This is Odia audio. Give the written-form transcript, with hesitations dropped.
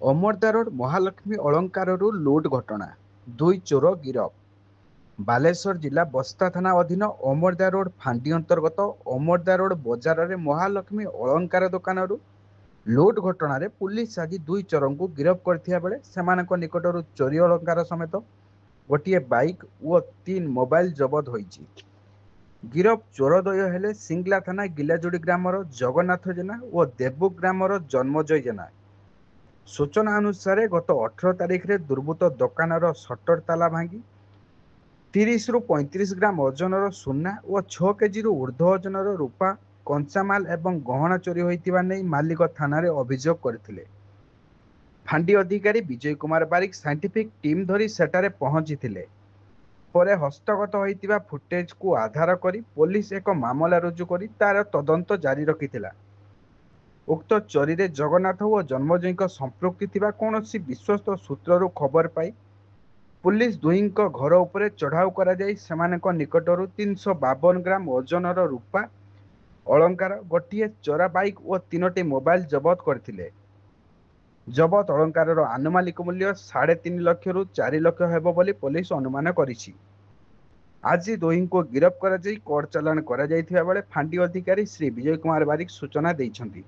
ଅମରଦା ରୋଡ ମହାଲକ୍ଷ୍ମୀ ଅଳଙ୍କାରରୁ ଲୁଟ୍ ଘଟଣା, 2 ଚୋର ଗିରଫ। ବାଲେଶ୍ୱର ଜିଲ୍ଲା ବସ୍ତା ଥାନା ଅଧୀନ ଅମରଦା ରୋଡ ଫାଣ୍ଡି ଅନ୍ତର୍ଗତ ଅମରଦା ରୋଡ ବଜାରରେ ମହାଲକ୍ଷ୍ମୀ ଅଳଙ୍କାର ଦୋକାନରୁ ଲୁଟ୍ ଘଟଣାରେ ପୁଲିସ ଆଜି 2 ଚୋରଙ୍କୁ ଗିରଫ କରିଥିବା ବେଳେ ସେମାନଙ୍କ ନିକଟରୁ ଚୋରି ଅଳଙ୍କାର ସମେତ ଗୋଟିଏ ବାଇକ୍ ଓ 3 ମୋବାଇଲ ଜବତ ହୋଇଛି। ଗିରଫ ଚୋରଦ୍ୱୟ ହେଲେ ସିଙ୍ଗଲା ଥାନା ଗିଲାଜୁଡ଼ି ଗ୍ରାମର ଜଗନ୍ନାଥ ଜେନା ଓ ଦେବୁ ଗ୍ରାମର ଜନ୍ମଜୟ ଜେନା। ସୂଚନା ଅନୁସାରେ ଗତ 18 ତାରିଖରେ ଦୁର୍ବୃତ୍ତ ଦୋକାନର ସଟର ତାଲା ଭାଙ୍ଗି 30ରୁ 35 ଗ୍ରାମ ଓଜନର ସୁନା ଓ 6 କେଜିରୁ ଉର୍ଦ୍ଧ୍ୱ ଓଜନର ରୂପା, କଞ୍ଚାମାଲ ଏବଂ ଗହଣା ଚୋରି ହୋଇଥିବା ନେଇ ମାଲିକ ଥାନାରେ ଅଭିଯୋଗ କରିଥିଲେ। ଫାଣ୍ଡି ଅଧିକାରୀ ବିଜୟ କୁମାର ବାରିକ ସାଇଣ୍ଟିଫିକ୍ ଟିମ୍ ଧରି ସେଠାରେ ପହଞ୍ଚିଥିଲେ। ପରେ ହସ୍ତଗତ ହୋଇଥିବା ଫୁଟେଜକୁ ଆଧାର କରି ପୋଲିସ ଏକ ମାମଲା ରୁଜୁ କରି ତାର ତଦନ୍ତ ଜାରି ରଖିଥିଲା। ଉକ୍ତ ଚୋରିରେ ଜଗନ୍ନାଥ ଓ ଜନ୍ମଜୟଙ୍କ ସମ୍ପୃକ୍ତି ଥିବା କୌଣସି ବିଶ୍ୱସ୍ତ ସୂତ୍ରରୁ ଖବର ପାଇ ପୁଲିସ ଦୁହିଁଙ୍କ ଘର ଉପରେ ଚଢ଼ାଉ କରାଯାଇ ସେମାନଙ୍କ ନିକଟରୁ 352 ଗ୍ରାମ ଓଜନର ରୂପା ଅଳଙ୍କାର, ଗୋଟିଏ ଚୋରା ବାଇକ୍ ଓ 3ଟି ମୋବାଇଲ ଜବତ କରିଥିଲେ। ଜବତ ଅଳଙ୍କାରର ଆନୁମାନିକ ମୂଲ୍ୟ 3.5 ଲକ୍ଷରୁ 4 ଲକ୍ଷ ହେବ ବୋଲି ପୋଲିସ ଅନୁମାନ କରିଛି। ଆଜି ଦୁହିଁଙ୍କୁ ଗିରଫ କରାଯାଇ କୋର୍ଟ ଚାଲାଣ କରାଯାଇଥିବା ବେଳେ ଫାଣ୍ଡି ଅଧିକାରୀ ଶ୍ରୀ ବିଜୟ କୁମାର ବାରିକ ସୂଚନା ଦେଇଛନ୍ତି।